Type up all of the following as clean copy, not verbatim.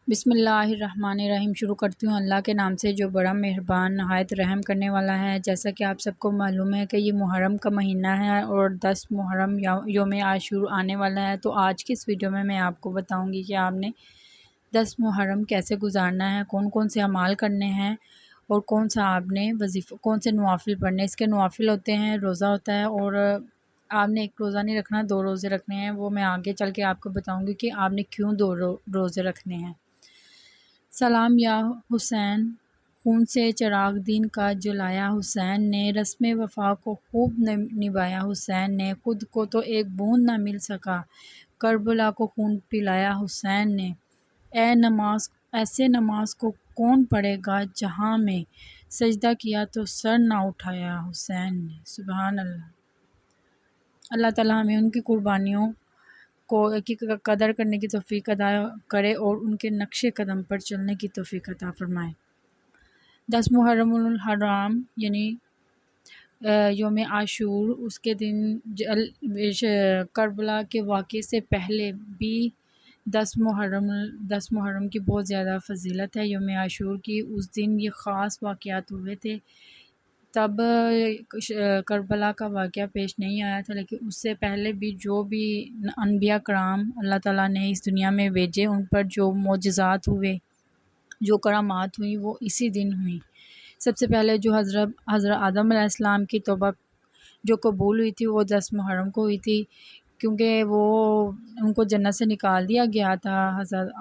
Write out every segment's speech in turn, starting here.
بسم اللہ الرحمن الرحیم۔ شروع کرتی ہوں اللہ کے نام سے جو بڑا مہربان نہایت رحم کرنے والا ہے۔ جیسا کہ آپ سب کو معلوم ہے کہ یہ محرم کا مہینہ ہے اور 10 محرم یوم عاشور آنے والا ہے، تو آج کی اس ویڈیو میں آپ کو بتاؤں گی کہ آپ نے 10 محرم کیسے گزارنا ہے، کون کون سے اعمال کرنے ہیں اور کون سا آپ نے وظیفہ، کون سے نوافل پڑھنے ہیں۔ اس کے نوافل ہوتے ہیں، روزہ ہوتا ہے، اور آپ نے ایک روزہ نہیں رکھنا، 2 روزے رکھنے ہیں۔ وہ میں آگے چل کے آپ کو بتاؤں گی کہ آپ نے کیوں 2 روزے رکھنے ہیں۔ سلام یا حسین، خون سے چراغ دین کا جلایا حسین نے، رسم وفا کو خوب نبھایا حسین نے، خود کو تو ایک بوند نہ مل سکا، کربلا کو خون پلایا حسین نے۔ ایسے نماز کو کون پڑھے گا جہاں میں، سجدہ کیا تو سر نہ اٹھایا حسین نے۔ سبحان اللہ۔ اللہ تعالیٰ ہمیں ان کی قربانیوں کی قدر کرنے کی توفیق عطا کرے اور ان کے نقش قدم پر چلنے کی توفیق عطا فرمائے۔ 10 محرم الحرام یعنی یوم عاشور، اس کے دن کربلا کے واقعے سے پہلے بھی 10 محرم کی بہت زیادہ فضیلت ہے۔ یوم عاشور کی اس دن یہ خاص واقعات ہوئے تھے، تب کربلا کا واقعہ پیش نہیں آیا تھا، لیکن اس سے پہلے بھی جو بھی انبیاء کرام اللہ تعالیٰ نے اس دنیا میں بھیجے، ان پر جو معجزات ہوئے، جو کرامات ہوئیں، وہ اسی دن ہوئیں۔ سب سے پہلے جو حضرت آدم علیہ السلام کی توبہ جو قبول ہوئی تھی، وہ 10 محرم کو ہوئی تھی، کیونکہ وہ ان کو جنت سے نکال دیا گیا تھا، حضرت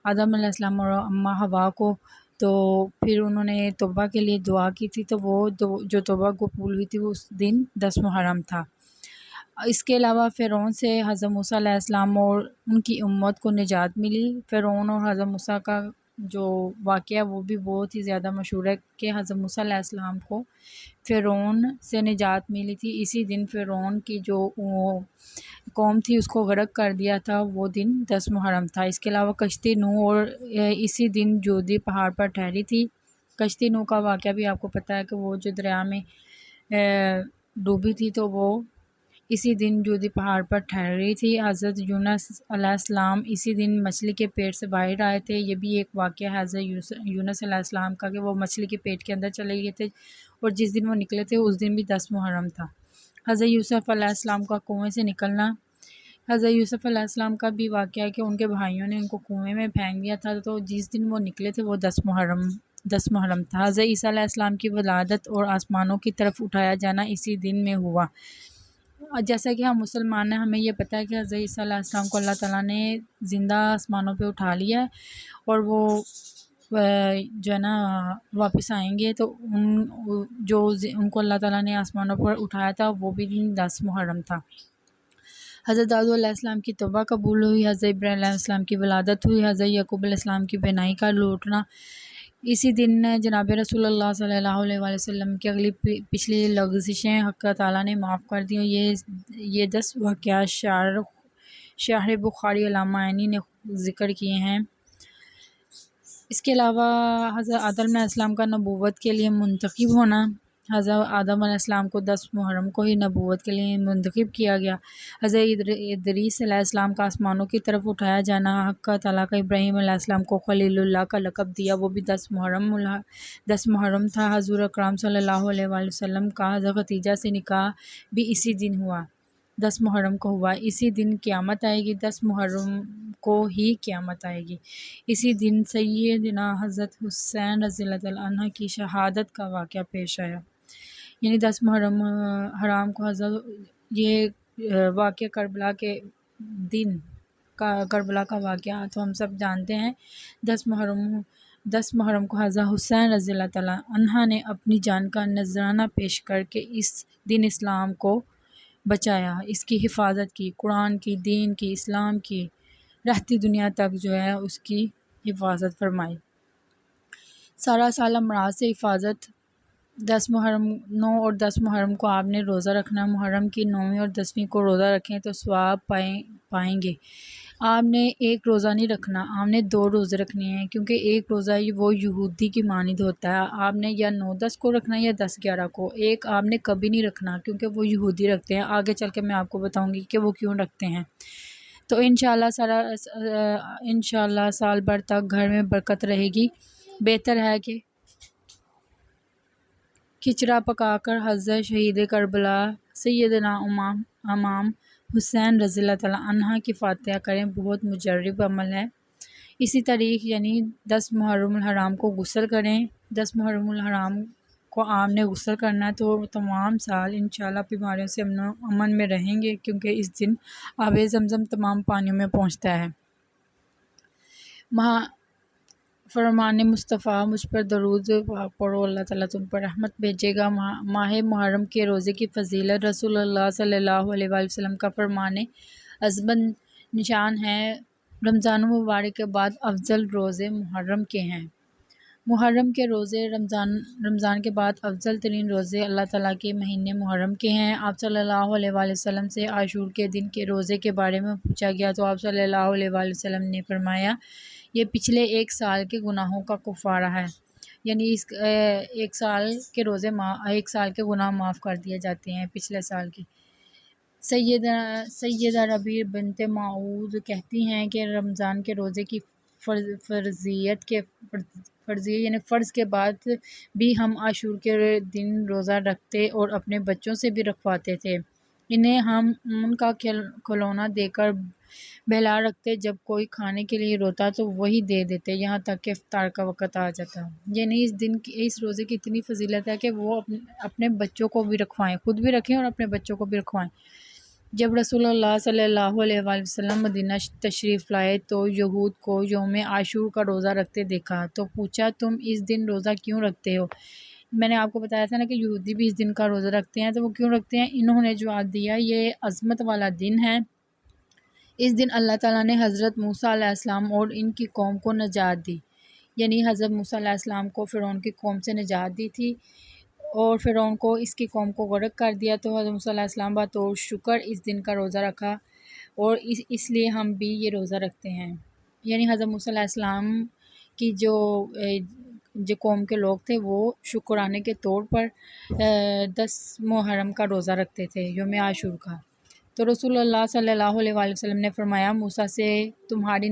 آدم علیہ السلام اور اماں حوا کو۔ تو پھر انہوں نے توبہ کے لیے دعا کی تھی، تو وہ جو توبہ قبول ہوئی تھی وہ اس دن 10 محرم تھا۔ اس کے علاوہ فرعون سے حضرت موسیٰ علیہ السلام اور ان کی امت کو نجات ملی۔ فرعون اور حضرت موسیٰ کا جو واقعہ وہ بھی بہت ہی زیادہ مشہور ہے کہ حضرت موسیٰ علیہ السلام کو فرعون سے نجات ملی تھی۔ اسی دن فرعون کی جو قوم تھی اس کو غرق کر دیا تھا، وہ دن 10 محرم تھا۔ اس کے علاوہ کشتی نوح اور اسی دن جودی پہاڑ پر ٹھہری تھی۔ کشتی نوح کا واقعہ بھی آپ کو پتہ ہے کہ وہ جو دریا میں ڈوبی تھی، تو وہ اسی دن جودی پہاڑ پر ٹھہری تھی۔ حضرت یونس علیہ السلام اسی دن مچھلی کے پیٹ سے باہر آئے تھے۔ یہ بھی ایک واقعہ ہے حضرت یونس علیہ السلام کا کہ وہ مچھلی کے پیٹ کے اندر چلے گئے تھے، اور جس دن وہ نکلے تھے اس دن بھی 10 محرم تھا۔ حضرت یوسف علیہ السلام کا کنویں سے نکلنا، حضرت یوسف علیہ السلام کا بھی واقعہ ہے کہ ان کے بھائیوں نے ان کو کنویں میں پھینک دیا تھا، تو جس دن وہ نکلے تھے وہ 10 محرم تھا۔ حضرت عیسیٰ علیہ السلام کی ولادت اور آسمانوں کی طرف اٹھایا جانا اسی دن میں ہوا۔ جیسا کہ ہم مسلمان ہیں، ہمیں یہ پتہ ہے کہ حضرت عیسیٰ علیہ السلام کو اللہ تعالیٰ نے زندہ آسمانوں پہ اٹھا لیا ہے، اور وہ جو ہے نا واپس آئیں گے، تو ان کو اللہ تعالیٰ نے آسمانوں پر اٹھایا تھا، وہ بھی دن 10 محرم تھا۔ حضرت داؤد علیہ السلام کی توبہ قبول ہوئی، حضرت ابراہیم علیہ السلام کی ولادت ہوئی، حضرت یعقوب علیہ السلام کی بینائی کا لوٹنا، اسی دن جناب رسول اللہ صلی اللہ علیہ وآلہ وسلم کی اگلی پچھلی لغزشیں حق تعالیٰ نے معاف کر دی۔ یہ 10 واقعات شارح بخاری علامہ عینی نے ذکر کیے ہیں۔ اس کے علاوہ حضرت آدم علیہ السلام کا نبوت کے لیے منتخب ہونا، حضرت آدم علیہ السلام کو 10 محرم کو ہی نبوت کے لیے منتخب کیا گیا۔ حضرت ادریس علیہ السلام کا آسمانوں کی طرف اٹھایا جانا، حق تعالیٰ کا ابراہیم علیہ السلام کو خلیل اللہ کا لقب دیا، وہ بھی 10 محرم تھا۔ حضور اکرم صلی اللہ علیہ وآلہ وسلم کا حضرت خدیجہ سے نکاح بھی اسی دن ہوا، 10 محرم کو ہوا۔ اسی دن قیامت آئے گی، 10 محرم کو ہی قیامت آئے گی۔ اسی دن سیدنا حضرت حسین رضی اللہ تعالیٰ عنہ کی شہادت کا واقعہ پیش آیا، یعنی 10 محرم حرام کو یہ واقعہ کربلا کے دن کربلا کا واقعہ تو ہم سب جانتے ہیں۔ 10 محرم کو حضرت حسین رضی اللہ تعالیٰ عنہ نے اپنی جان کا نذرانہ پیش کر کے اس دن اسلام کو بچایا، اس کی حفاظت کی، قرآن کی، دین کی، اسلام کی رہتی دنیا تک جو ہے اس کی حفاظت فرمائی۔ سارا سال امراض سے حفاظت، 9 اور 10 محرم کو آپ نے روزہ رکھنا، محرم کی 9ویں اور 10ویں کو روزہ رکھیں تو ثواب پائیں گے۔ آپ نے ایک روزہ نہیں رکھنا، آپ نے 2 روزے رکھنے ہیں، کیونکہ ایک روزہ وہ یہودی کی مانند ہوتا ہے۔ آپ نے یا 9-10 کو رکھنا یا 10-11 کو، ایک آپ نے کبھی نہیں رکھنا، کیونکہ وہ یہودی رکھتے ہیں۔ آگے چل کے میں آپ کو بتاؤں گی کہ وہ کیوں رکھتے ہیں۔ تو انشاءاللہ سال بھر تک گھر میں برکت رہے گی۔ بہتر ہے کہ کھچڑا پکا کر حضرت شہید کربلا سیدنا امام حسین رضی اللہ تعالیٰ عنہ کی فاتحہ کریں، بہت مجرب عمل ہے۔ اسی تاریخ یعنی 10 محرم الحرام کو غسل کریں۔ 10 محرم الحرام کو آپ نے غسل کرنا ہے تو تمام سال انشاءاللہ بیماریوں سے امن میں رہیں گے، کیونکہ اس دن آب زمزم تمام پانیوں میں پہنچتا ہے۔ فرمان مصطفیٰ مجھ پر درود پڑھو، اللہ تعالیٰ تم پر رحمت بھیجے گا۔ ماہ محرم کے روزے کی فضیلت، رسول اللہ صلی اللہ علیہ وآلہ وسلم کا فرمان عظمت نشان ہے، رمضان المبارک کے بعد افضل روزے محرم کے ہیں۔ محرم کے روزے رمضان کے بعد افضل ترین روزے اللہ تعالیٰ کے مہینے محرم کے ہیں۔ آپ صلی اللہ علیہ وآلہ وسلم سے عاشور کے دن کے روزے کے بارے میں پوچھا گیا تو آپ صلی اللہ علیہ وآلہ وسلم نے فرمایا، یہ پچھلے ایک سال کے گناہوں کا کفارہ ہے، یعنی اس ایک سال کے روزے ایک سال کے گناہ معاف کر دیے جاتے ہیں پچھلے سال کے۔ سیدہ ربیع بنت معوذ کہتی ہیں کہ رمضان کے روزے کی فرضیت یعنی فرض کے بعد بھی ہم عاشور کے دن روزہ رکھتے اور اپنے بچوں سے بھی رکھواتے تھے۔ انہیں ہم ان کا کھلونا دے کر بہلا رکھتے، جب کوئی کھانے کے لیے روتا تو وہی دے دیتے، یہاں تک کہ افطار کا وقت آ جاتا۔ یعنی اس روزے کی اتنی فضیلت ہے کہ وہ اپنے بچوں کو بھی رکھوائیں، خود بھی رکھیں اور اپنے بچوں کو بھی رکھوائیں۔ جب رسول اللہ صلی اللہ علیہ وآلہ وسلم مدینہ تشریف لائے تو یہود کو یوم عاشور کا روزہ رکھتے دیکھا تو پوچھا، تم اس دن روزہ کیوں رکھتے ہو؟ میں نے آپ کو بتایا تھا نا کہ یہودی بھی اس دن کا روزہ رکھتے ہیں، تو وہ کیوں رکھتے ہیں؟ انہوں نے جواب دیا، یہ عظمت والا دن ہے، اس دن اللہ تعالیٰ نے حضرت موسیٰ علیہ السلام اور ان کی قوم کو نجات دی، یعنی حضرت موسیٰ علیہ السلام کو فرعون کی قوم سے نجات دی تھی اور فرعون کو اس کی قوم کو غرق کر دیا، تو حضرت موسیٰ علیہ السلام بطور شکر اس دن کا روزہ رکھا اور اس لیے ہم بھی یہ روزہ رکھتے ہیں۔ یعنی حضرت موسیٰ علیہ السلام کی جو قوم کے لوگ تھے وہ شکرانے کے طور پر 10 محرم کا روزہ رکھتے تھے، یوم عاشور کا۔ تو رسول اللہ صلی اللہ علیہ وآلہ وسلم نے فرمایا، موسیٰ سے تمہاری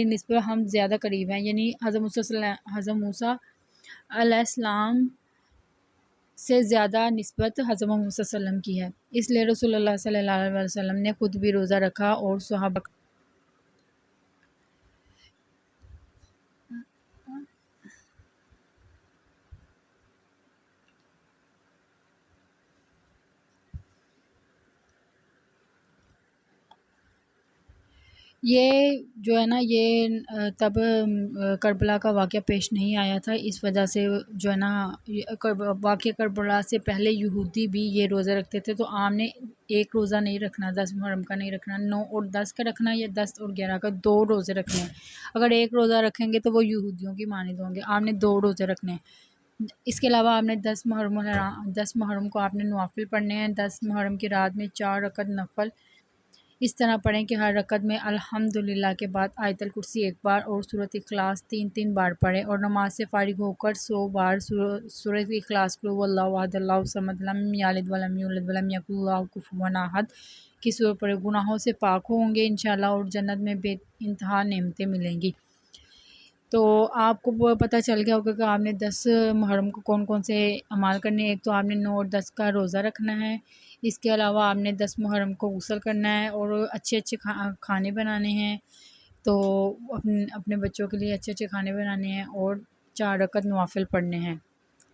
نسبت ہم زیادہ قریب ہیں، یعنی حضرت موسیٰ علیہ السلام سے زیادہ نسبت حضرت محمد صلی اللہ علیہ وسلم کی ہے، اس لیے رسول اللہ صلی اللہ علیہ وسلم نے خود بھی روزہ رکھا اور صحابہ یہ جو ہے نا یہ تب کربلا کا واقعہ پیش نہیں آیا تھا، اس وجہ سے جو ہے نا واقعہ کربلا سے پہلے یہودی بھی یہ روزہ رکھتے تھے، تو عام نے ایک روزہ نہیں رکھنا، 10 محرم کا نہیں رکھنا، 9 اور 10 کا رکھنا یا 10 اور 11 کا، 2 روزے رکھنے ہیں۔ اگر ایک روزہ رکھیں گے تو وہ یہودیوں کی مانند ہوں گے، آپ نے 2 روزے رکھنے ہیں۔ اس کے علاوہ آپ نے 10 محرم کو آپ نے نوافل پڑھنے ہیں، 10 محرم کی رات میں 4 رکعت نفل اس طرح پڑھیں کہ ہر رکعت میں الحمدللہ کے بعد آیت الکرسی 1 بار اور سورۃ اخلاص 3 بار پڑھیں، اور نماز سے فارغ ہو کر 100 بار سورۃ اخلاص قل هو اللہ احد اللہ الصمد لم یلد ولم یولد ولم یکن لہ کفوا احد کی سورت پڑھیں، گناہوں سے پاک ہوں گے انشاءاللہ اور جنت میں بے انتہا نعمتیں ملیں گی۔ تو آپ کو پتہ چل گیا ہوگا کہ آپ نے 10 محرم کو کون کون سے اعمال کرنے ہیں۔ ایک تو آپ نے 9 اور 10 کا روزہ رکھنا ہے، اس کے علاوہ آپ نے 10 محرم کو غسل کرنا ہے اور اچھے کھانے بنانے ہیں، تو اپنے بچوں کے لیے اچھے کھانے بنانے ہیں اور 4 رکعت نوافل پڑھنے ہیں۔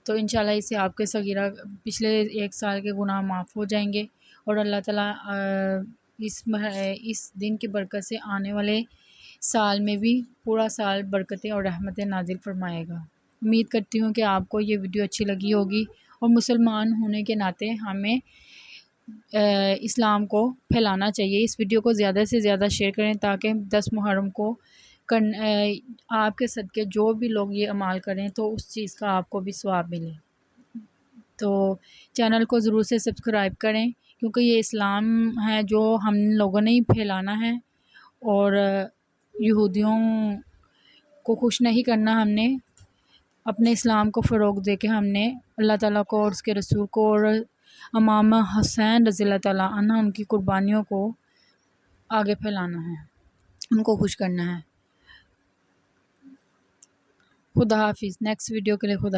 تو انشاءاللہ اس سے آپ کے صغیرہ پچھلے ایک سال کے گناہ معاف ہو جائیں گے اور اللہ تعالیٰ اس دن کی برکت سے آنے والے سال میں بھی پورا سال برکتیں اور رحمتیں نازل فرمائے گا۔ امید کرتی ہوں کہ آپ کو یہ ویڈیو اچھی لگی ہوگی، اور مسلمان ہونے کے ناطے ہمیں اسلام کو پھیلانا چاہیے۔ اس ویڈیو کو زیادہ سے زیادہ شیئر کریں تاکہ 10 محرم کو آپ کے صدقے جو بھی لوگ یہ اعمال کریں تو اس چیز کا آپ کو بھی ثواب ملے۔ تو چینل کو ضرور سے سبسکرائب کریں، کیونکہ یہ اسلام ہے جو ہم لوگوں نے ہی پھیلانا ہے، اور یہودیوں کو خوش نہیں کرنا، ہم نے اپنے اسلام کو فروغ دے کے ہم نے اللہ تعالیٰ کو اور اس کے رسول کو اور امام حسین رضی اللہ تعالیٰ عنہ ان کی قربانیوں کو آگے پھیلانا ہے، ان کو خوش کرنا ہے۔ خدا حافظ۔ نیکسٹ ویڈیو کے لیے خدا